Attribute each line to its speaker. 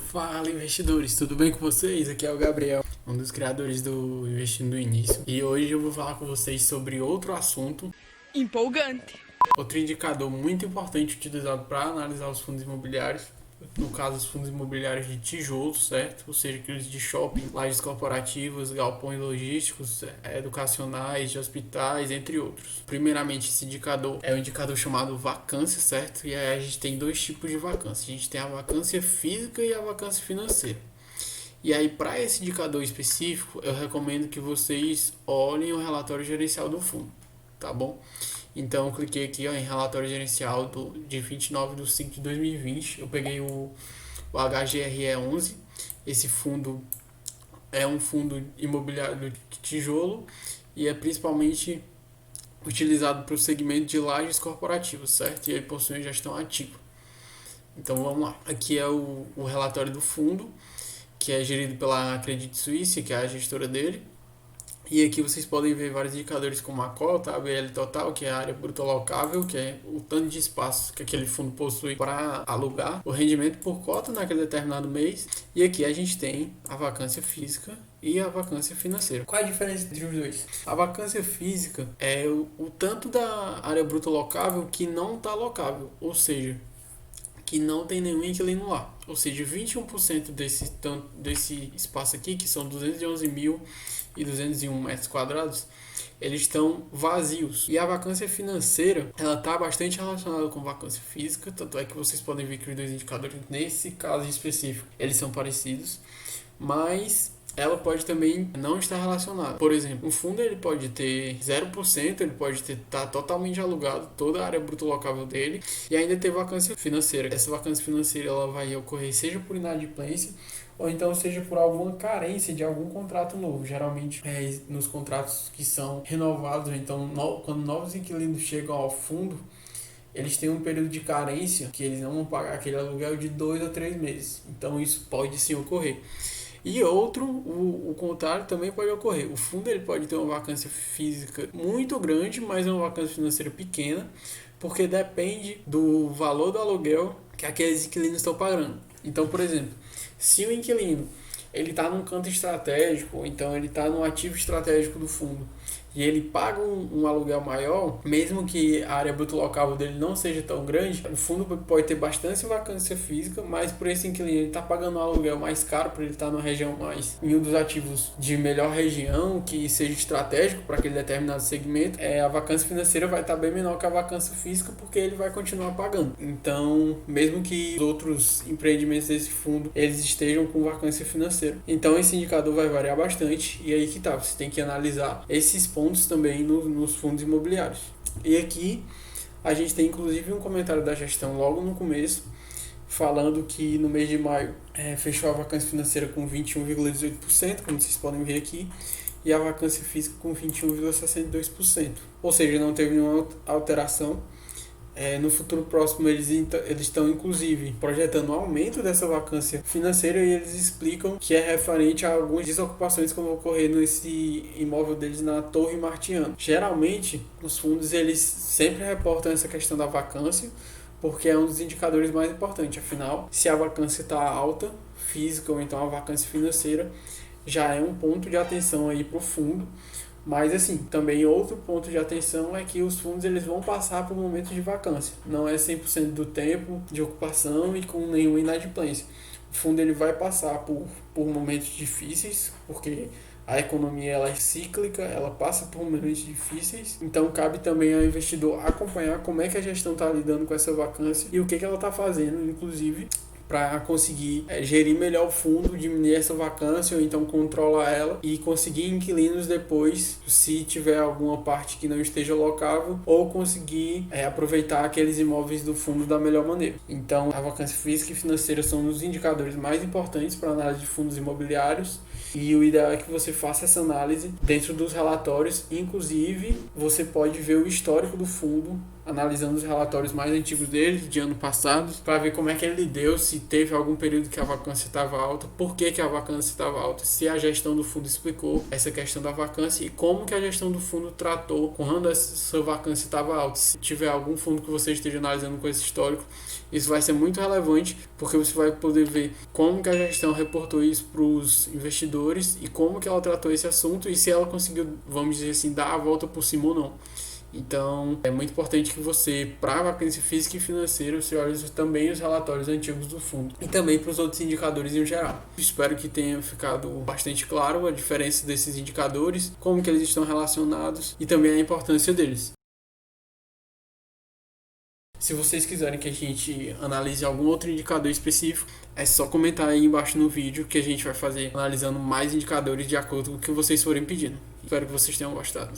Speaker 1: Fala, investidores, tudo bem com vocês? Aqui é o Gabriel, um dos criadores do Investindo do Início. E hoje eu vou falar com vocês sobre outro assunto,
Speaker 2: Empolgante.
Speaker 1: outro indicador muito importante utilizado para analisar os fundos imobiliários. No caso, os fundos imobiliários de tijolos, certo? Ou seja, aqueles de shopping, lajes corporativas, galpões logísticos, educacionais, de hospitais, entre outros. Primeiramente, esse indicador é um indicador chamado vacância, certo? E aí a gente tem dois tipos de vacância. A gente tem a vacância física e a vacância financeira. E aí, para esse indicador específico, eu recomendo que vocês olhem o relatório gerencial do fundo, tá bom? Então, eu cliquei aqui em relatório gerencial de 29/5/2020. Eu peguei o HGRE11. Esse fundo é um fundo imobiliário de tijolo e é principalmente utilizado para o segmento de lajes corporativas, certo? E ele possui uma gestão ativa. Então, vamos lá. Aqui é o relatório do fundo, que é gerido pela Credit Suisse, que é a gestora dele. E aqui vocês podem ver vários indicadores como a cota, a BL total, que é a área bruta locável, que é o tanto de espaço que aquele fundo possui para alugar, o rendimento por cota naquele determinado mês. E aqui a gente tem a vacância física e a vacância financeira. Qual é a diferença entre os dois? A vacância física é o tanto da área bruta locável que não está locável, ou seja, que não tem nenhum inquilino lá. Ou seja, 21% desse espaço aqui, que são 211.201 metros quadrados, eles estão vazios. E a vacância financeira, ela está bastante relacionada com vacância física, tanto é que vocês podem ver que os dois indicadores, nesse caso específico, eles são parecidos, mas ela pode também não estar relacionada. Por exemplo, o fundo ele pode ter 0%, ele pode estar totalmente alugado, toda a área bruta locável dele, e ainda ter vacância financeira. Essa vacância financeira ela vai ocorrer seja por inadimplência, ou então seja por alguma carência de algum contrato novo. Geralmente nos contratos que são renovados, então quando novos inquilinos chegam ao fundo, eles têm um período de carência que eles não vão pagar aquele aluguel de 2 a 3 meses. Então isso pode sim ocorrer. E outro, o contrário também pode ocorrer. O fundo ele pode ter uma vacância física muito grande, mas uma vacância financeira pequena, porque depende do valor do aluguel que aqueles inquilinos estão pagando. Então, por exemplo, se o inquilino ele está num canto estratégico, então ele está no ativo estratégico do fundo, e ele paga um aluguel maior, mesmo que a área bruta locável dele não seja tão grande, o fundo pode ter bastante vacância física, mas por esse inquilino ele está pagando um aluguel mais caro, por ele estar numa região mais, em um dos ativos de melhor região, que seja estratégico para aquele determinado segmento, a vacância financeira vai estar bem menor que a vacância física, porque ele vai continuar pagando. Então, mesmo que os outros empreendimentos desse fundo, eles estejam com vacância financeira. Então, esse indicador vai variar bastante, e aí que tá, você tem que analisar esses pontos também nos fundos imobiliários. E aqui a gente tem inclusive um comentário da gestão logo no começo, falando que no mês de maio fechou a vacância financeira com 21,18%, como vocês podem ver aqui, e a vacância física com 21,62%. Ou seja, não teve nenhuma alteração. No futuro próximo eles estão inclusive projetando um aumento dessa vacância financeira, e eles explicam que é referente a algumas desocupações que vão ocorrer nesse imóvel deles na Torre Martiano. Geralmente os fundos eles sempre reportam essa questão da vacância, porque é um dos indicadores mais importantes. Afinal, se a vacância está alta, física ou então a vacância financeira, já é um ponto de atenção aí para o fundo. Mas assim, também outro ponto de atenção é que os fundos eles vão passar por momentos de vacância. Não é 100% do tempo de ocupação e com nenhuma inadimplência. O fundo ele vai passar por momentos difíceis, porque a economia ela é cíclica, ela passa por momentos difíceis. Então cabe também ao investidor acompanhar como é que a gestão está lidando com essa vacância e o que ela está fazendo, inclusive, para conseguir gerir melhor o fundo, diminuir essa vacância ou então controlar ela e conseguir inquilinos depois, se tiver alguma parte que não esteja locável, ou conseguir aproveitar aqueles imóveis do fundo da melhor maneira. Então, a vacância física e financeira são os indicadores mais importantes para a análise de fundos imobiliários, e o ideal é que você faça essa análise dentro dos relatórios. Inclusive, você pode ver o histórico do fundo analisando os relatórios mais antigos dele, de ano passado, para ver como é que ele deu, se teve algum período que a vacância estava alta, por que a vacância estava alta, se a gestão do fundo explicou essa questão da vacância e como que a gestão do fundo tratou quando essa vacância estava alta. Se tiver algum fundo que você esteja analisando com esse histórico, isso vai ser muito relevante, porque você vai poder ver como que a gestão reportou isso para os investidores e como que ela tratou esse assunto e se ela conseguiu, vamos dizer assim, dar a volta por cima ou não. Então, é muito importante que você, para a vacância física e financeira, você olhe também os relatórios antigos do fundo e também para os outros indicadores em geral. Espero que tenha ficado bastante claro a diferença desses indicadores, como que eles estão relacionados e também a importância deles. Se vocês quiserem que a gente analise algum outro indicador específico, é só comentar aí embaixo no vídeo que a gente vai fazer analisando mais indicadores de acordo com o que vocês forem pedindo. Espero que vocês tenham gostado.